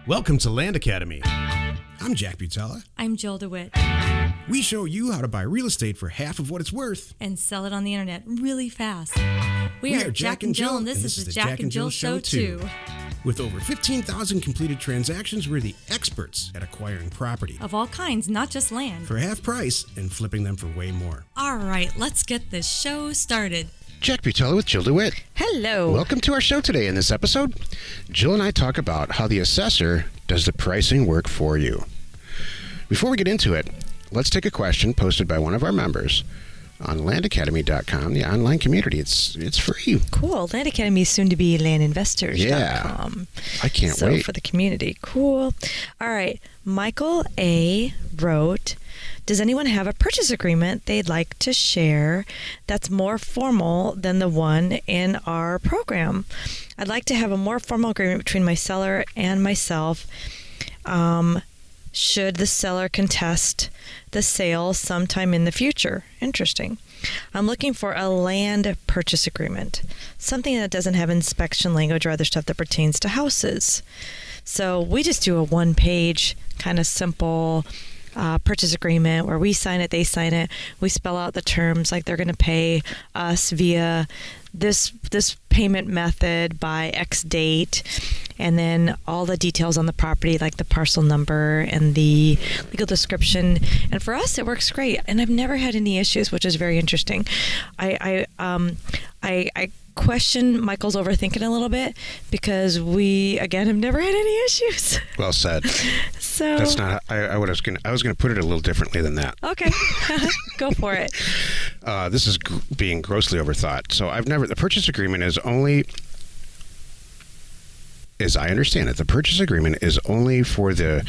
Welcome to Landacademy. I'm Jack Butala. I'm Jill DeWit. We show you how to buy real estate for half of what it's worth. And sell it on the internet really fast. We are Jack and Jill, and this is the Jack and Jill Show too. With over 15,000 completed transactions, we're the experts at acquiring property. Of all kinds, not just land. For half price and flipping them for way more. All right, let's get this show started. Jack Butala with Jill DeWit. Hello. Welcome to our show today. In this episode, Jill and I talk about how the assessor does the pricing work for you. Before we get into it, let's take a question posted by one of our members on landacademy.com, the online community. It's free. Cool. Landacademy is soon to be landinvestors.com. Yeah. I can't so wait. For the community. Cool. All right. Michael A. wrote, does anyone have a purchase agreement they'd like to share that's more formal than the one in our program? I'd like to have a more formal agreement between my seller and myself. Should the seller contest the sale sometime in the future? Interesting. I'm looking for a land purchase agreement, something that doesn't have inspection language or other stuff that pertains to houses. So we just do a one-page kind of simple purchase agreement where we sign it, they sign it. We spell out the terms like they're going to pay us via this payment method by X date, and then all the details on the property like the parcel number and the legal description. And for us, it works great. And I've never had any issues, which is very interesting. I question Michael's overthinking a little bit because we, again, have never had any issues. Well said. So that's not. I was going to put it a little differently than that. Okay, go for it. This is being grossly overthought. So the purchase agreement is only, as I understand it, the purchase agreement is only for the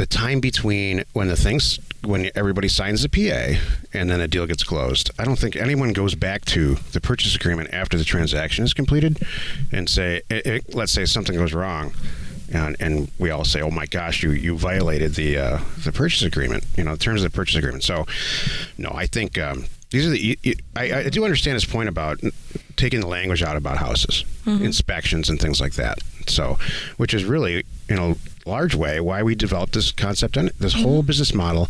time between when everybody signs the PA and then a deal gets closed. I don't think anyone goes back to the purchase agreement after the transaction is completed and say, let's say something goes wrong, and we all say, oh my gosh, you violated the purchase agreement, the terms of the purchase agreement. So, no, I think these are I do understand his point about taking the language out about houses, inspections and things like that. So, which is really, in a large way, why we developed this concept and this whole business model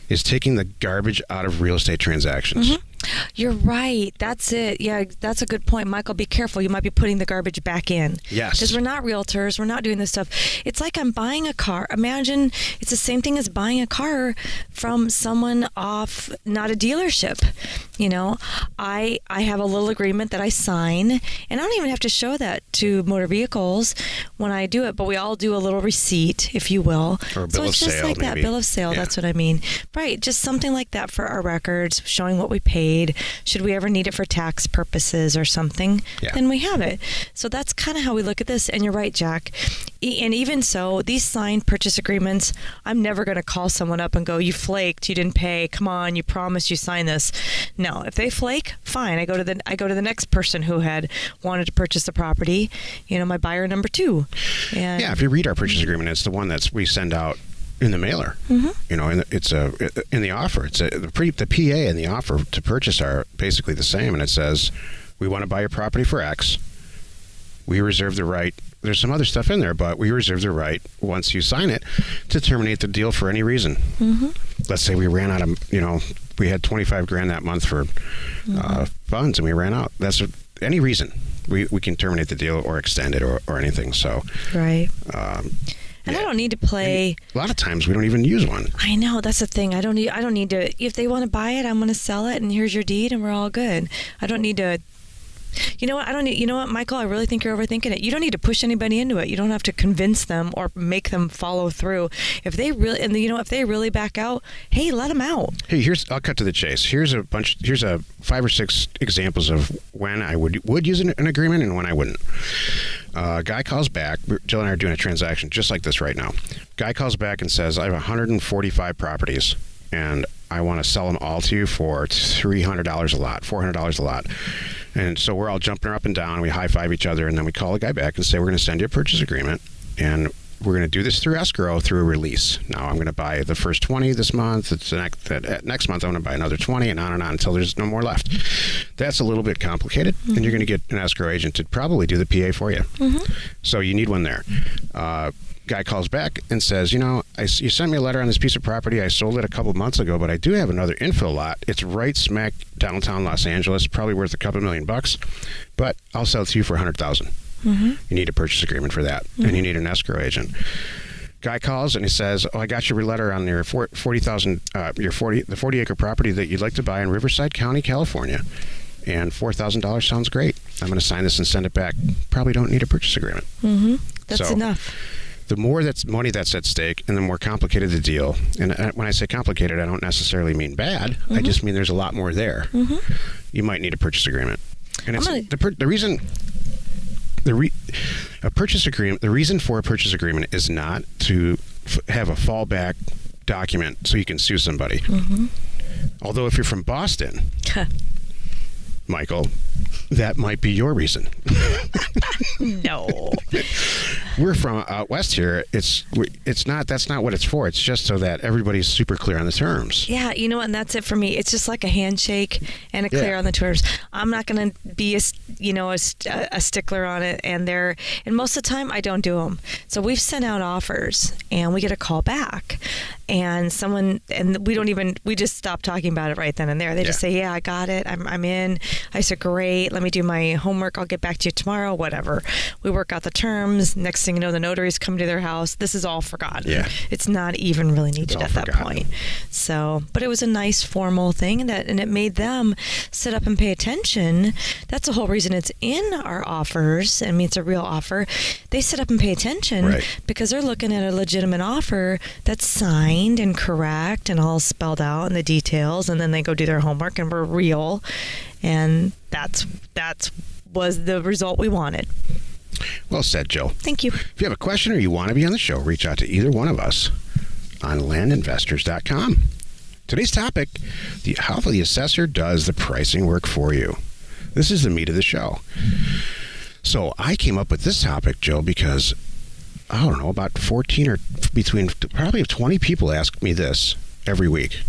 is taking the garbage out of real estate transactions. You're right. That's it. Yeah, that's a good point. Michael, be careful. You might be putting the garbage back in. Yes. Because we're not realtors. We're not doing this stuff. It's like I'm buying a car. Imagine it's the same thing as buying a car from someone off, not a dealership. I have a little agreement that I sign, and I don't even have to show that to motor vehicles when I do it, but we all do a little receipt, if you will. Or a bill of sale, so it's just like maybe. that, bill of sale. Yeah. That's what I mean. Right. Just something like that for our records, showing what we paid. Should we ever need it for tax purposes or something, then we have it. So that's kind of how we look at this. And you're right, Jack. And even so, these signed purchase agreements, I'm never going to call someone up and go, you flaked, you didn't pay, come on, you promised you signed this. No, if they flake, fine. I go to the next person who had wanted to purchase the property, my buyer number 2. And if you read our purchase agreement, it's the one we send out in the mailer. It's in the offer. The PA and the offer to purchase are basically the same, and it says, we want to buy your property for X. We reserve the right. There's some other stuff in there, but we reserve the right, once you sign it, to terminate the deal for any reason. Let's say we ran out of, we had $25,000 that month for funds, and we ran out. That's any reason. We can terminate the deal or extend it or anything. So right. And I don't need to play. A lot of times we don't even use one. I know, that's the thing. I don't need to. If they want to buy it, I'm going to sell it, and here's your deed, and we're all good. I don't need to. You know what? You know what, Michael? I really think you're overthinking it. You don't need to push anybody into it. You don't have to convince them or make them follow through. If they really back out, hey, let them out. Hey, I'll cut to the chase. Here's a 5 or 6 examples of when I would use an agreement and when I wouldn't. Guy calls back. Jill and I are doing a transaction just like this right now. Guy calls back and says, I have 145 properties, and I want to sell them all to you for $300 a lot, $400 a lot. And so we're all jumping up and down. We high-five each other, and then we call the guy back and say, we're going to send you a purchase agreement, and we're going to do this through escrow through a release. Now I'm going to buy the first 20 this month. Next month I'm going to buy another 20 and on until there's no more left. That's a little bit complicated, and you're going to get an escrow agent to probably do the PA for you. So you need one there. Guy calls back and says, you sent me a letter on this piece of property. I sold it a couple months ago, but I do have another infill lot. It's right smack downtown Los Angeles, probably worth a couple $1 million, but I'll sell it to you for $100,000. You need a purchase agreement for that, and you need an escrow agent. Guy calls and he says, I got your letter on your 40,000, the 40-acre property that you'd like to buy in Riverside County, California, and $4,000 sounds great. I'm going to sign this and send it back. Probably don't need a purchase agreement. That's enough. The more that's money that's at stake, and the more complicated the deal. And when I say complicated, I don't necessarily mean bad. I just mean there's a lot more there. You might need a purchase agreement. And it's the reason. A purchase agreement. The reason for a purchase agreement is not to have a fallback document so you can sue somebody. Although if you're from Boston, Michael, that might be your reason. No. We're from out west here. It's not. That's not what it's for. It's just so that everybody's super clear on the terms. Yeah, and that's it for me. It's just like a handshake and a clear on the terms. I'm not going to be a stickler on it, and most of the time I don't do them. So we've sent out offers, and we get a call back, and we just stop talking about it right then and there. They just say, yeah, I got it. I'm in. I said, great. Let me do my homework. I'll get back to you tomorrow. Whatever. We work out the terms. Next thing you know, the notaries come to their house. This is all forgotten. Yeah. It's not even really needed at that point. So, but it was a nice formal thing, and it made them sit up and pay attention. That's the whole reason it's in our offers. I mean, it's a real offer. They sit up and pay attention because they're looking at a legitimate offer that's signed and correct and all spelled out in the details, and then they go do their homework, and we're real. And that's was the result we wanted. Well said, Jill. Thank you. If you have a question or you want to be on the show, reach out to either one of us on landinvestors.com. Today's topic, how the assessor does the pricing work for you. This is the meat of the show. So I came up with this topic, Jill, because, I don't know, about 14 or probably 20 people ask me this every week.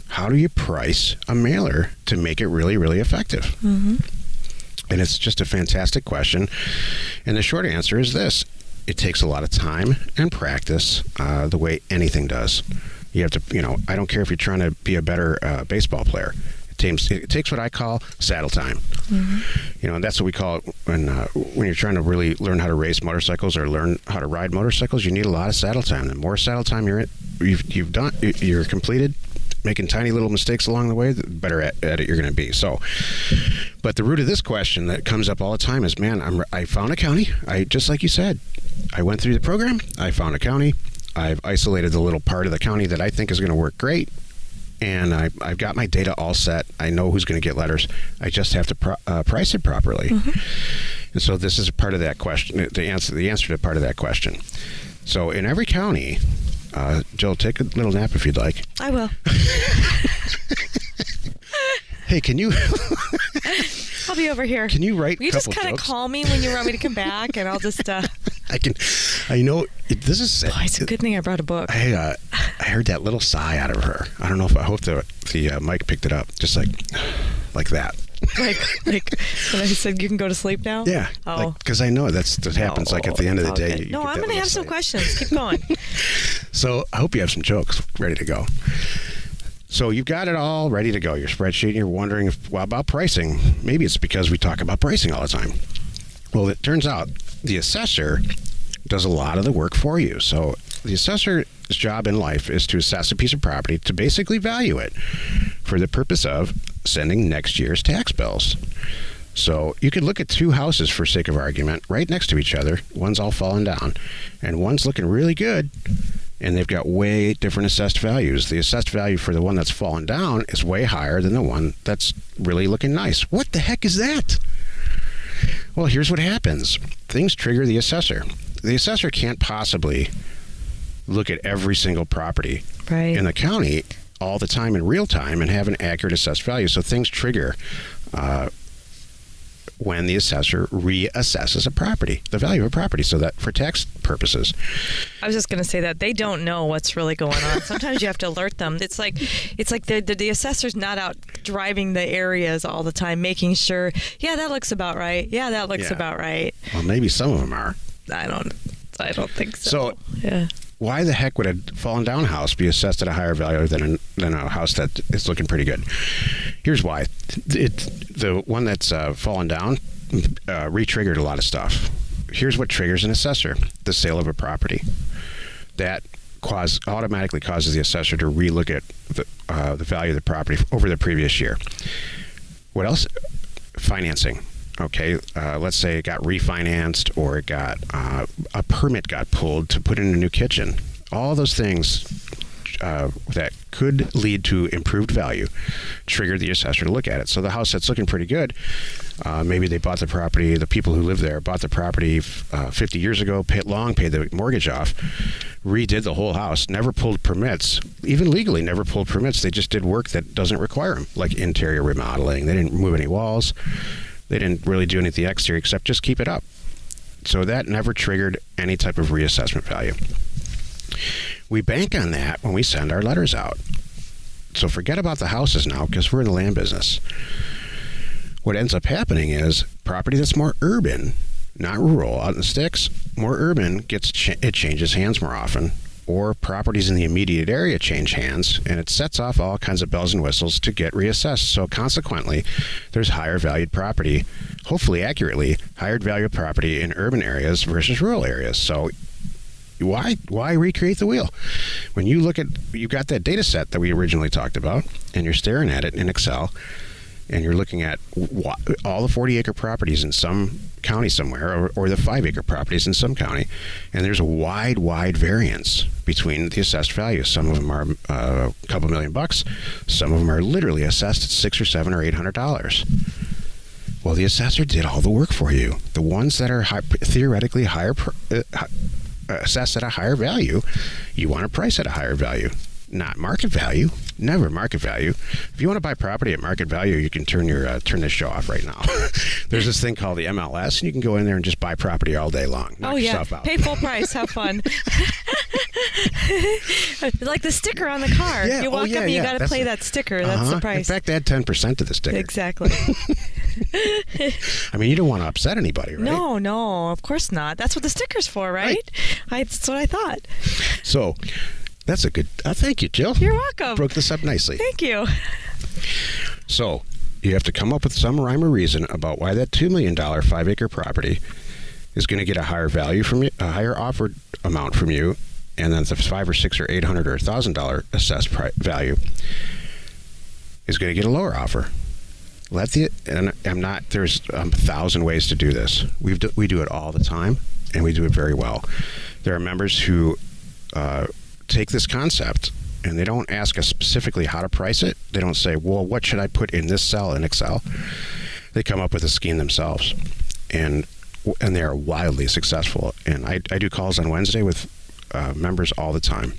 How do you price a mailer to make it really, really effective? And it's just a fantastic question. And the short answer is this. It takes a lot of time and practice, the way anything does. You have to, I don't care if you're trying to be a better baseball player. It takes what I call saddle time. And that's what we call it when you're trying to really learn how to race motorcycles or learn how to ride motorcycles. You need a lot of saddle time. The more saddle time you're completed, making tiny little mistakes along the way, the better at it you're going to be. So, but the root of this question that comes up all the time is, man, I found a county. Just like you said, I went through the program. I found a county. I've isolated the little part of the county that I think is going to work great. And I've got my data all set. I know who's going to get letters. I just have to price it properly. And so this is a part of that question, the answer to part of that question. So in every county, Jill, take a little nap if you'd like. I will. Hey, can you... I'll be over here. Can you write Will you just kind of call me when you want me to come back, and I'll just... I know this is... Boy, it's a good thing I brought a book. I heard that little sigh out of her. I don't know if I hope the mic picked it up. Just like that. like when I said you can go to sleep now? Yeah. Oh. Because I know that happens at the end of the day. No, I'm going to have some questions. Keep going. So I hope you have some jokes ready to go. So you've got it all ready to go, your spreadsheet, and you're wondering about pricing. Maybe it's because we talk about pricing all the time. Well, it turns out the assessor does a lot of the work for you. So the assessor's job in life is to assess a piece of property to basically value it for the purpose of sending next year's tax bills. So you could look at two houses, for sake of argument, right next to each other. One's all fallen down, and one's looking really good, and they've got way different assessed values. The assessed value for the one that's fallen down is way higher than the one that's really looking nice. What the heck is that? Well, here's what happens. Things trigger the assessor. The assessor can't possibly look at every single property in the county all the time in real time and have an accurate assessed value. So things trigger when the assessor reassesses a property, the value of a property, so that for tax purposes. I was just going to say that they don't know what's really going on. Sometimes you have to alert them. It's like the assessor's not out driving the areas all the time, making sure, yeah, that looks about right. Yeah, that looks about right. Well, maybe some of them are. I don't think so. So, yeah. Why the heck would a fallen down house be assessed at a higher value than a house that is looking pretty good? Here's why. The one that's fallen down re-triggered a lot of stuff. Here's what triggers an assessor: the sale of a property. That automatically causes the assessor to relook at the value of the property over the previous year. What else? Financing. Okay, let's say it got refinanced, or it got a permit got pulled to put in a new kitchen. All those things that could lead to improved value triggered the assessor to look at it. So the house that's looking pretty good, maybe they bought the property, the people who live there bought the property 50 years ago, paid the mortgage off, redid the whole house, never pulled permits, even legally never pulled permits. They just did work that doesn't require them, like interior remodeling. They didn't move any walls. They didn't really do anything exterior except just keep it up. So that never triggered any type of reassessment value. We bank on that when we send our letters out. So forget about the houses now, because we're in the land business. What ends up happening is property that's more urban, not rural, out in the sticks, more urban, it changes hands more often. Or properties in the immediate area change hands, and it sets off all kinds of bells and whistles to get reassessed. So consequently, there's higher valued property, hopefully accurately, higher valued property in urban areas versus rural areas. So why recreate the wheel? When you look at, you've got that data set that we originally talked about, and you're staring at it in Excel, and you're looking at all the 40-acre properties in some county somewhere, or the 5-acre properties in some county, and there's a wide variance between the assessed values. Some of them are a couple $1 million. Some of them are literally assessed at $600 or $700 or $800. Well, the assessor did all the work for you. The ones that are theoretically higher assessed at a higher value, you want to price at a higher value. Not market value. Never market value. If you want to buy property at market value, you can turn this show off right now. There's this thing called the MLS, and you can go in there and just buy property all day long. Knock yourself out. Pay full price. Have fun. Like the sticker on the car. Yeah. You walk up and you got to play that sticker. That's the price. In fact, add 10% to the sticker. Exactly. I mean, you don't want to upset anybody, right? No, of course not. That's what the sticker's for, right? That's what I thought. So, that's a good... thank you, Jill. You're welcome. Broke this up nicely. Thank you. So, you have to come up with some rhyme or reason about why that $2 million 5-acre property is going to get a higher value from you, a higher offered amount from you, and then the $500 or $600 or $800 or $1,000 assessed value is going to get a lower offer. There's 1,000 ways to do this. We do it all the time, and we do it very well. There are members who take this concept, and they don't ask us specifically how to price it. They don't say, well, what should I put in this cell in Excel? They come up with a scheme themselves, and they are wildly successful. And I do calls on Wednesday with members all the time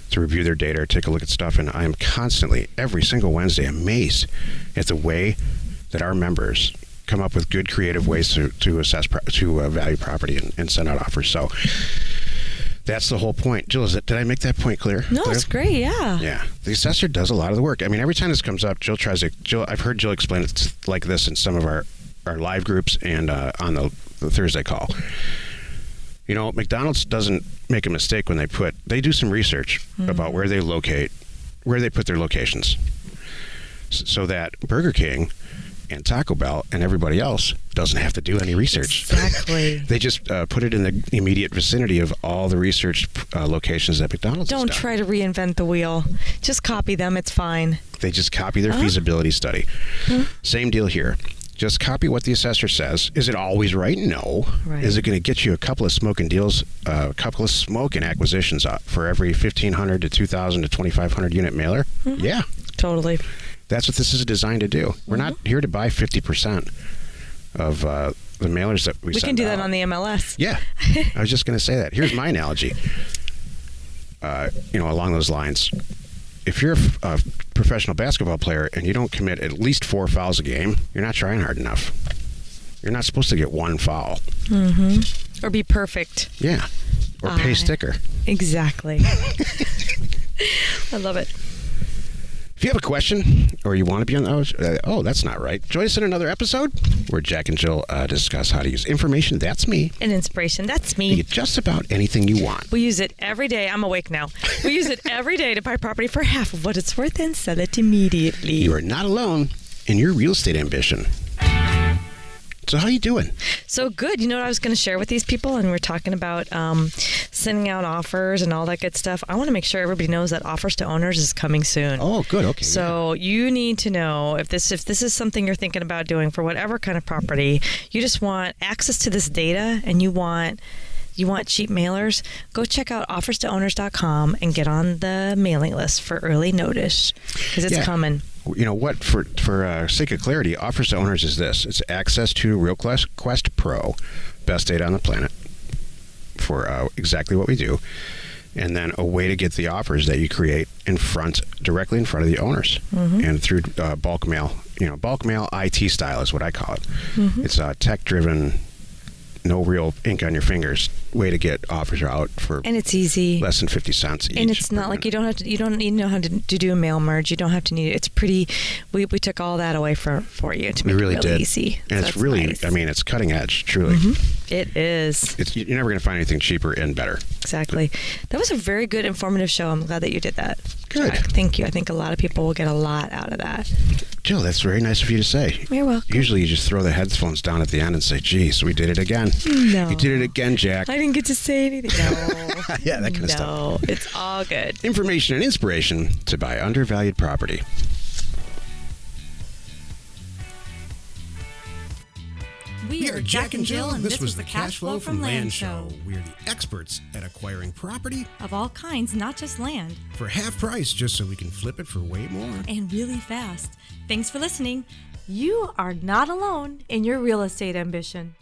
to review their data or take a look at stuff, and I am constantly, every single Wednesday, amazed at the way that our members come up with good creative ways to assess value property and send out offers. So that's the whole point. Jill, did I make that point clear? No, it's great, yeah. Yeah. The assessor does a lot of the work. I mean, every time this comes up, I've heard Jill explain it like this in some of our live groups and on the Thursday call. You know, McDonald's doesn't make a mistake when they do some research about where they put their locations, so that Burger King and Taco Bell and everybody else doesn't have to do any research. Exactly. They just put it in the immediate vicinity of all the research locations that McDonald's has Don't done. try to reinvent the wheel. Just copy them. It's fine. They just copy their feasibility study. Same deal here. Just copy what the assessor says. Is it always right? No. Right. Is it going to get you a couple of smoking deals, a couple of smoking acquisitions for every 1,500 to 2,000 to 2,500 unit mailer? Yeah. Totally. That's what this is designed to do. We're not here to buy 50% of the mailers that we send out. We can do that on the MLS. Yeah. I was just going to say that. Here's my analogy. Along those lines, if you're a professional basketball player and you don't commit at least 4 fouls a game, you're not trying hard enough. You're not supposed to get one foul. Or be perfect. Yeah. Or pay sticker. Exactly. I love it. If you have a question or you want to be on oh, that's not right. Join us in another episode where Jack and Jill discuss how to use information. That's me. And inspiration. That's To me. get just about anything you want. We use it every day. I'm awake now. We use it every day to buy property for half of what it's worth and sell it immediately. You are not alone in your real estate ambition. So how you doing? So good. You know what I was going to share with these people? And we're talking about sending out offers and all that good stuff. I want to make sure everybody knows that offers to owners is coming soon. Oh, good. Okay. So you need to know if this is something you're thinking about doing for whatever kind of property, you just want access to this data and you want cheap mailers, go check out offerstowners.com and get on the mailing list for early notice because it's coming. You know what? For sake of clarity, offers to owners is this: it's access to RealQuest Pro, best data on the planet for exactly what we do, and then a way to get the offers that you create directly in front of the owners, and through bulk mail. Bulk mail IT style is what I call it. It's a tech-driven, no real ink on your fingers way to get offers out for, and it's easy, less than 50 cents each. And it's not like you don't need to know how to do a mail merge. You don't have to need it. It's pretty. We took all that away for you to make it really easy. And so it's really nice. I mean, it's cutting edge, truly. It is. You're never going to find anything cheaper and better. Exactly. That was a very good, informative show. I'm glad that you did that. Good. Jack, thank you. I think a lot of people will get a lot out of that. Jill, that's very nice of you to say. You're welcome. Usually you just throw the headphones down at the end and say, geez, we did it again. No. You did it again, Jack. I didn't get to say anything. No. Yeah, that kind of stuff. No, it's all good. Information and inspiration to buy undervalued property. We are Jack and Jill, and this was the Cash Flow from Land Show. We're the experts at acquiring property Of all kinds, not just land, for half price just so we can flip it for way more. and really fast. Thanks for listening. You are not alone in your real estate ambition.